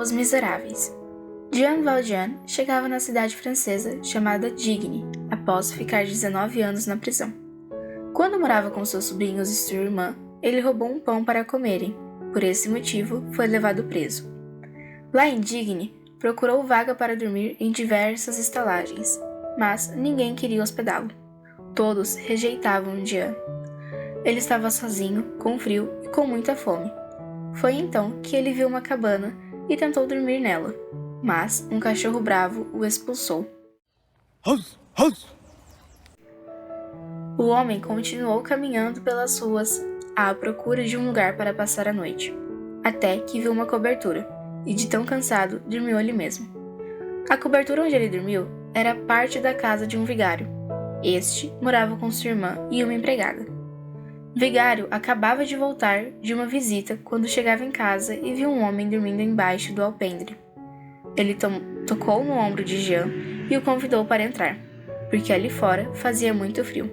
Os Miseráveis. Jean Valjean chegava na cidade francesa chamada Digne, após ficar 19 anos na prisão. Quando morava com seus sobrinhos e sua irmã, ele roubou um pão para comerem. Por esse motivo, foi levado preso. Lá em Digne, procurou vaga para dormir em diversas estalagens, mas ninguém queria hospedá-lo. Todos rejeitavam Jean. Ele estava sozinho, com frio e com muita fome. Foi então que ele viu uma cabana e tentou dormir nela, mas um cachorro bravo o expulsou. O homem continuou caminhando pelas ruas à procura de um lugar para passar a noite, até que viu uma cobertura, e de tão cansado, dormiu ali mesmo. A cobertura onde ele dormiu era parte da casa de um vigário. Este morava com sua irmã e uma empregada. O vigário acabava de voltar de uma visita quando chegava em casa e viu um homem dormindo embaixo do alpendre. Ele tocou no ombro de Jean e o convidou para entrar, porque ali fora fazia muito frio.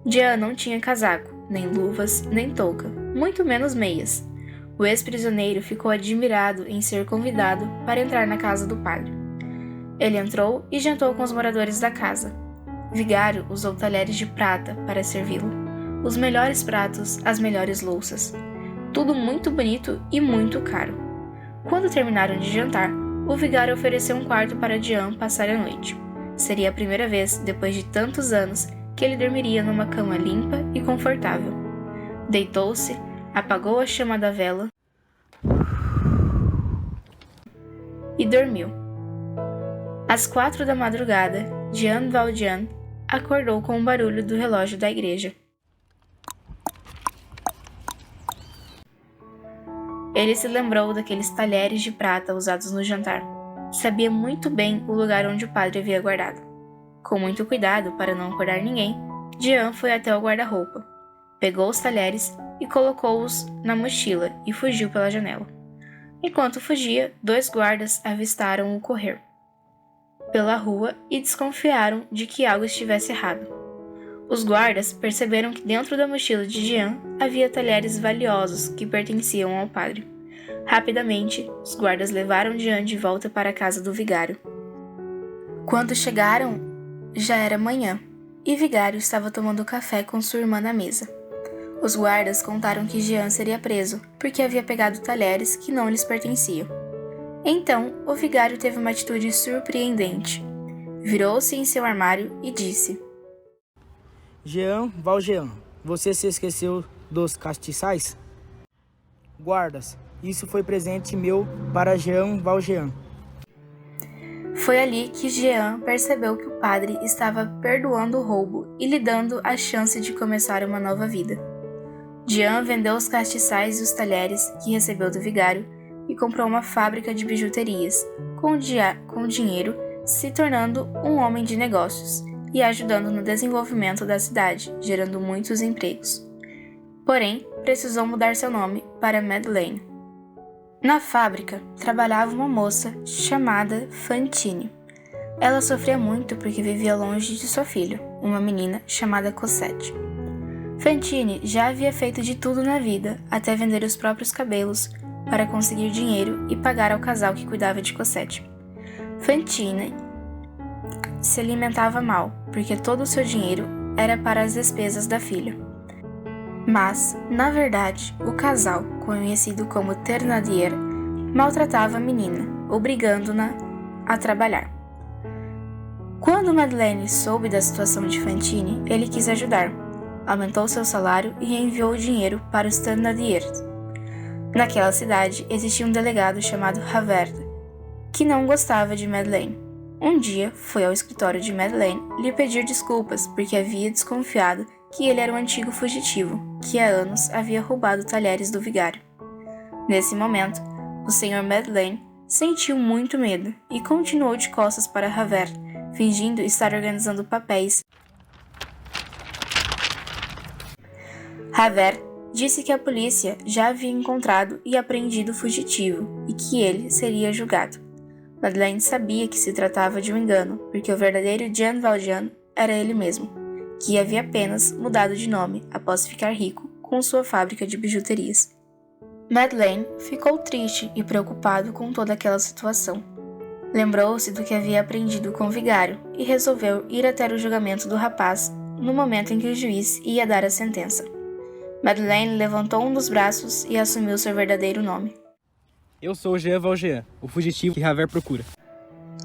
Jean não tinha casaco, nem luvas, nem touca, muito menos meias. O ex-prisioneiro ficou admirado em ser convidado para entrar na casa do padre. Ele entrou e jantou com os moradores da casa. O vigário usou talheres de prata para servi-lo. Os melhores pratos, as melhores louças. Tudo muito bonito e muito caro. Quando terminaram de jantar, o vigário ofereceu um quarto para Jean passar a noite. Seria a primeira vez, depois de tantos anos, que ele dormiria numa cama limpa e confortável. Deitou-se, apagou a chama da vela e dormiu. Às 4 da madrugada, Jean Valjean acordou com o barulho do relógio da igreja. Ele se lembrou daqueles talheres de prata usados no jantar. Sabia muito bem o lugar onde o padre havia guardado. Com muito cuidado para não acordar ninguém, Jean foi até o guarda-roupa, pegou os talheres e colocou-os na mochila e fugiu pela janela. Enquanto fugia, 2 guardas avistaram-o correr pela rua e desconfiaram de que algo estivesse errado. Os guardas perceberam que dentro da mochila de Jean havia talheres valiosos que pertenciam ao padre. Rapidamente, os guardas levaram Jean de volta para a casa do vigário. Quando chegaram, já era manhã, e o vigário estava tomando café com sua irmã na mesa. Os guardas contaram que Jean seria preso, porque havia pegado talheres que não lhes pertenciam. Então, o vigário teve uma atitude surpreendente. Virou-se em seu armário e disse: Jean Valjean, você se esqueceu dos castiçais? Guardas, isso foi presente meu para Jean Valjean. Foi ali que Jean percebeu que o padre estava perdoando o roubo e lhe dando a chance de começar uma nova vida. Jean vendeu os castiçais e os talheres que recebeu do vigário e comprou uma fábrica de bijuterias, com o dinheiro se tornando um homem de negócios e ajudando no desenvolvimento da cidade, gerando muitos empregos. Porém, precisou mudar seu nome para Madeleine. Na fábrica, trabalhava uma moça chamada Fantine. Ela sofria muito porque vivia longe de sua filha, uma menina chamada Cosette. Fantine já havia feito de tudo na vida, até vender os próprios cabelos para conseguir dinheiro e pagar ao casal que cuidava de Cosette. Fantine se alimentava mal, porque todo o seu dinheiro era para as despesas da filha. Mas, na verdade, o casal, conhecido como Thénardier, maltratava a menina, obrigando-na a trabalhar. Quando Madeleine soube da situação de Fantine, ele quis ajudar. Aumentou seu salário e enviou o dinheiro para os Thénardiers. Naquela cidade existia um delegado chamado Javert, que não gostava de Madeleine. Um dia foi ao escritório de Madeleine lhe pedir desculpas porque havia desconfiado que ele era um antigo fugitivo, que há anos havia roubado talheres do vigário. Nesse momento, o Sr. Madeleine sentiu muito medo e continuou de costas para Javert, fingindo estar organizando papéis. Javert disse que a polícia já havia encontrado e apreendido o fugitivo e que ele seria julgado. Madeleine sabia que se tratava de um engano, porque o verdadeiro Jean Valjean era ele mesmo, que havia apenas mudado de nome após ficar rico com sua fábrica de bijuterias. Madeleine ficou triste e preocupado com toda aquela situação. Lembrou-se do que havia aprendido com o vigário e resolveu ir até o julgamento do rapaz no momento em que o juiz ia dar a sentença. Madeleine levantou um dos braços e assumiu seu verdadeiro nome. Eu sou Jean Valjean, o fugitivo que Javert procura.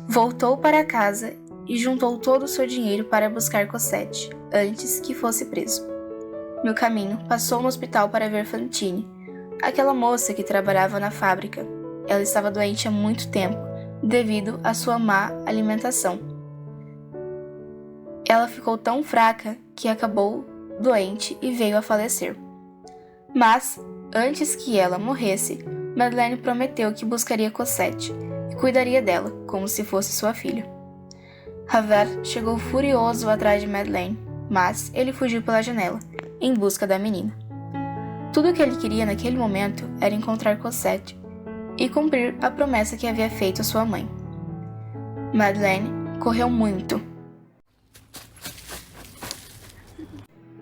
Voltou para casa e juntou todo o seu dinheiro para buscar Cosette, antes que fosse preso. No caminho, passou no hospital para ver Fantine, aquela moça que trabalhava na fábrica. Ela estava doente há muito tempo, devido à sua má alimentação. Ela ficou tão fraca que acabou doente e veio a falecer. Mas, antes que ela morresse, Madeleine prometeu que buscaria Cosette e cuidaria dela, como se fosse sua filha. Javert chegou furioso atrás de Madeleine, mas ele fugiu pela janela, em busca da menina. Tudo o que ele queria naquele momento era encontrar Cosette e cumprir a promessa que havia feito à sua mãe. Madeleine correu muito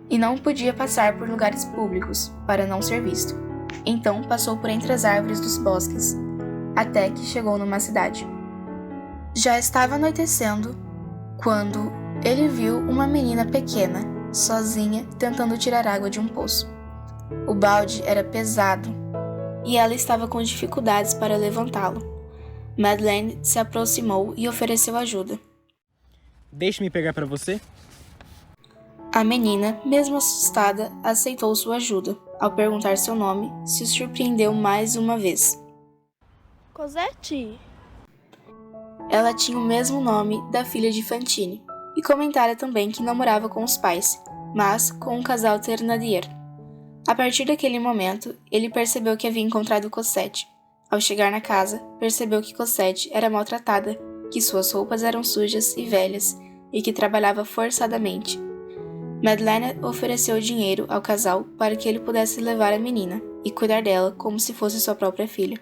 e não podia passar por lugares públicos para não ser visto. Então passou por entre as árvores dos bosques, até que chegou numa cidade. Já estava anoitecendo quando ele viu uma menina pequena, sozinha, tentando tirar água de um poço. O balde era pesado e ela estava com dificuldades para levantá-lo. Madeleine se aproximou e ofereceu ajuda. Deixe-me pegar para você. A menina, mesmo assustada, aceitou sua ajuda. Ao perguntar seu nome, se surpreendeu mais uma vez. Cosette? Ela tinha o mesmo nome da filha de Fantine e comentara também que não morava com os pais, mas com um casal Thénardier. A partir daquele momento, ele percebeu que havia encontrado Cosette. Ao chegar na casa, percebeu que Cosette era maltratada, que suas roupas eram sujas e velhas e que trabalhava forçadamente. Madeleine ofereceu dinheiro ao casal para que ele pudesse levar a menina e cuidar dela como se fosse sua própria filha.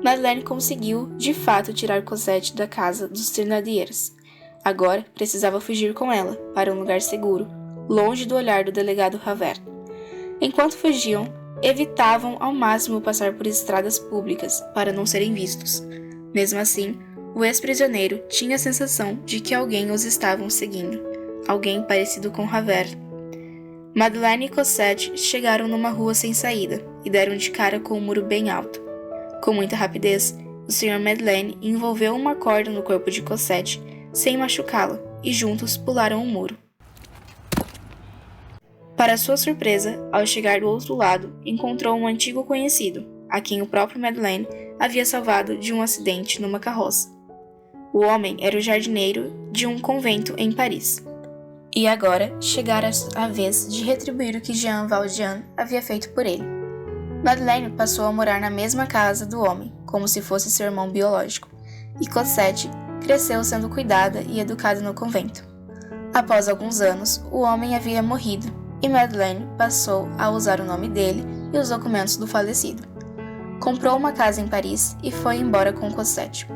Madeleine conseguiu, de fato, tirar Cosette da casa dos Thénardiers. Agora, precisava fugir com ela, para um lugar seguro, longe do olhar do delegado Javert. Enquanto fugiam, evitavam ao máximo passar por estradas públicas, para não serem vistos. Mesmo assim, o ex-prisioneiro tinha a sensação de que alguém os estava seguindo, alguém parecido com Javert. Madeleine e Cosette chegaram numa rua sem saída e deram de cara com um muro bem alto. Com muita rapidez, o Sr. Madeleine envolveu uma corda no corpo de Cosette, sem machucá-la, e juntos pularam o muro. Para sua surpresa, ao chegar do outro lado, encontrou um antigo conhecido, a quem o próprio Madeleine havia salvado de um acidente numa carroça. O homem era o jardineiro de um convento em Paris. E agora chegara a vez de retribuir o que Jean Valjean havia feito por ele. Madeleine passou a morar na mesma casa do homem, como se fosse seu irmão biológico, e Cosette cresceu sendo cuidada e educada no convento. Após alguns anos, o homem havia morrido, e Madeleine passou a usar o nome dele e os documentos do falecido. Comprou uma casa em Paris e foi embora com Cosette.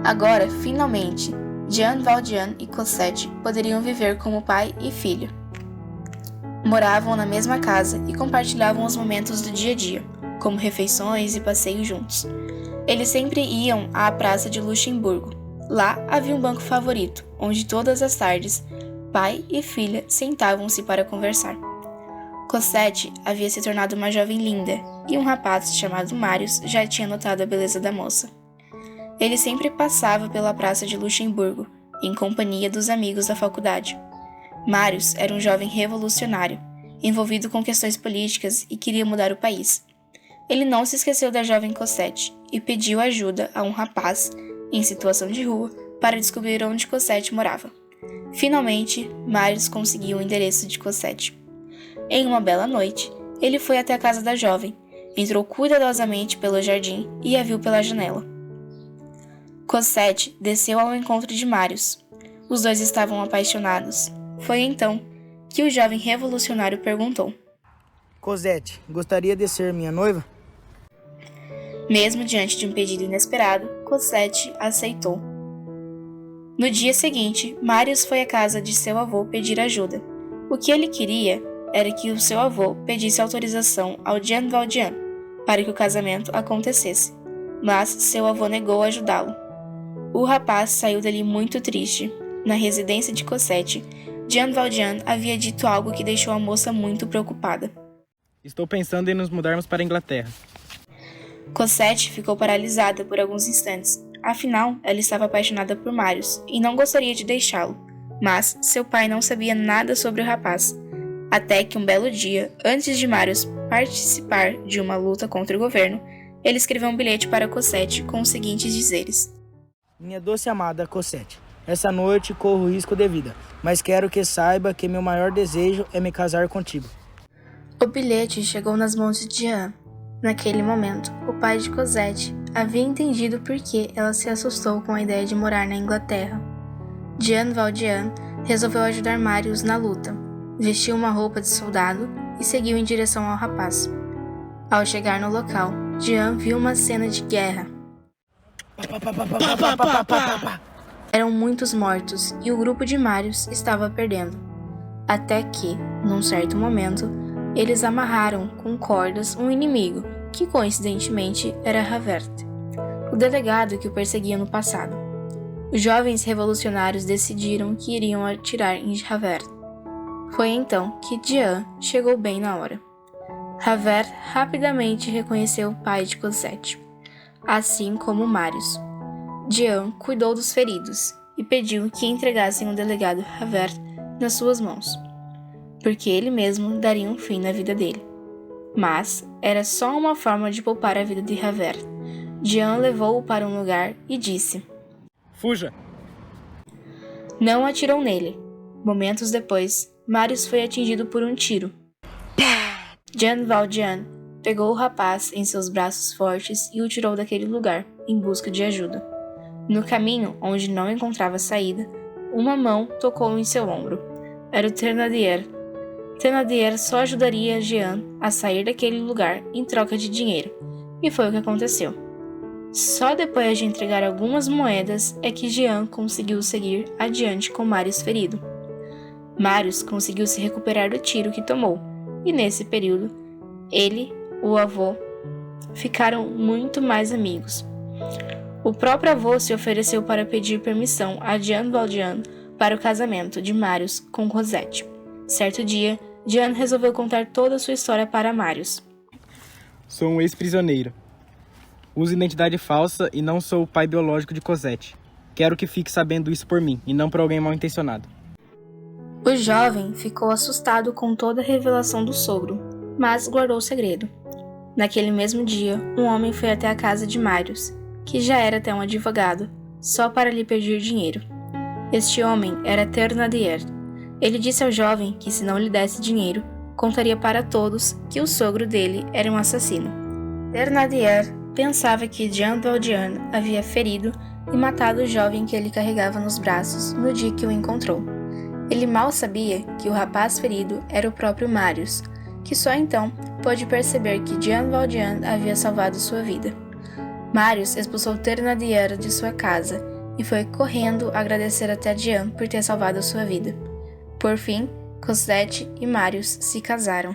Agora, finalmente, Jean Valjean e Cosette poderiam viver como pai e filho. Moravam na mesma casa e compartilhavam os momentos do dia a dia, como refeições e passeios juntos. Eles sempre iam à Praça de Luxemburgo. Lá havia um banco favorito, onde todas as tardes, pai e filha sentavam-se para conversar. Cosette havia se tornado uma jovem linda, e um rapaz chamado Marius já tinha notado a beleza da moça. Ele sempre passava pela Praça de Luxemburgo, em companhia dos amigos da faculdade. Marius era um jovem revolucionário, envolvido com questões políticas e queria mudar o país. Ele não se esqueceu da jovem Cosette e pediu ajuda a um rapaz, em situação de rua, para descobrir onde Cosette morava. Finalmente, Marius conseguiu o endereço de Cosette. Em uma bela noite, ele foi até a casa da jovem, entrou cuidadosamente pelo jardim e a viu pela janela. Cosette desceu ao encontro de Marius. Os dois estavam apaixonados. Foi então que o jovem revolucionário perguntou: Cosette, gostaria de ser minha noiva? Mesmo diante de um pedido inesperado, Cosette aceitou. No dia seguinte, Marius foi à casa de seu avô pedir ajuda. O que ele queria era que o seu avô pedisse autorização ao Jean Valjean para que o casamento acontecesse, mas seu avô negou ajudá-lo. O rapaz saiu dali muito triste. Na residência de Cosette, Jean Valjean havia dito algo que deixou a moça muito preocupada. Estou pensando em nos mudarmos para a Inglaterra. Cosette ficou paralisada por alguns instantes. Afinal, ela estava apaixonada por Marius e não gostaria de deixá-lo. Mas seu pai não sabia nada sobre o rapaz. Até que um belo dia, antes de Marius participar de uma luta contra o governo, ele escreveu um bilhete para Cosette com os seguintes dizeres: Minha doce amada Cosette, essa noite corro risco de vida, mas quero que saiba que meu maior desejo é me casar contigo. O bilhete chegou nas mãos de Jean. Naquele momento, o pai de Cosette havia entendido por que ela se assustou com a ideia de morar na Inglaterra. Jean Valjean resolveu ajudar Marius na luta, vestiu uma roupa de soldado e seguiu em direção ao rapaz. Ao chegar no local, Jean viu uma cena de guerra. Eram muitos mortos e o grupo de Marius estava perdendo. Até que, num certo momento, eles amarraram com cordas um inimigo, que coincidentemente era Javert, o delegado que o perseguia no passado. Os jovens revolucionários decidiram que iriam atirar em Javert. Foi então que Jean chegou bem na hora. Javert rapidamente reconheceu o pai de Cosette, assim como Marius. Jean cuidou dos feridos e pediu que entregassem o delegado Javert nas suas mãos, porque ele mesmo daria um fim na vida dele. Mas era só uma forma de poupar a vida de Javert. Jean levou-o para um lugar e disse: Fuja! Não atirou nele. Momentos depois, Marius foi atingido por um tiro. Jean Valjean pegou o rapaz em seus braços fortes e o tirou daquele lugar, em busca de ajuda. No caminho, onde não encontrava saída, uma mão tocou em seu ombro. Era o Thénardier. Thénardier só ajudaria Jean a sair daquele lugar em troca de dinheiro, e foi o que aconteceu. Só depois de entregar algumas moedas é que Jean conseguiu seguir adiante com Marius ferido. Marius conseguiu se recuperar do tiro que tomou, e nesse período, ele, o avô, ficaram muito mais amigos. O próprio avô se ofereceu para pedir permissão a Jean Valjean para o casamento de Marius com Cosette. Certo dia, Jean resolveu contar toda a sua história para Marius. Sou um ex-prisioneiro. Uso identidade falsa e não sou o pai biológico de Cosette. Quero que fique sabendo isso por mim, e não por alguém mal intencionado. O jovem ficou assustado com toda a revelação do sogro, mas guardou o segredo. Naquele mesmo dia, um homem foi até a casa de Marius, que já era até um advogado, só para lhe pedir dinheiro. Este homem era Thénardier. Ele disse ao jovem que, se não lhe desse dinheiro, contaria para todos que o sogro dele era um assassino. Thénardier pensava que Jean Valjean havia ferido e matado o jovem que ele carregava nos braços no dia que o encontrou. Ele mal sabia que o rapaz ferido era o próprio Marius, que só então pôde perceber que Jean Valjean havia salvado sua vida. Marius expulsou Thénardier de sua casa e foi correndo agradecer até Jean por ter salvado sua vida. Por fim, Cosette e Marius se casaram.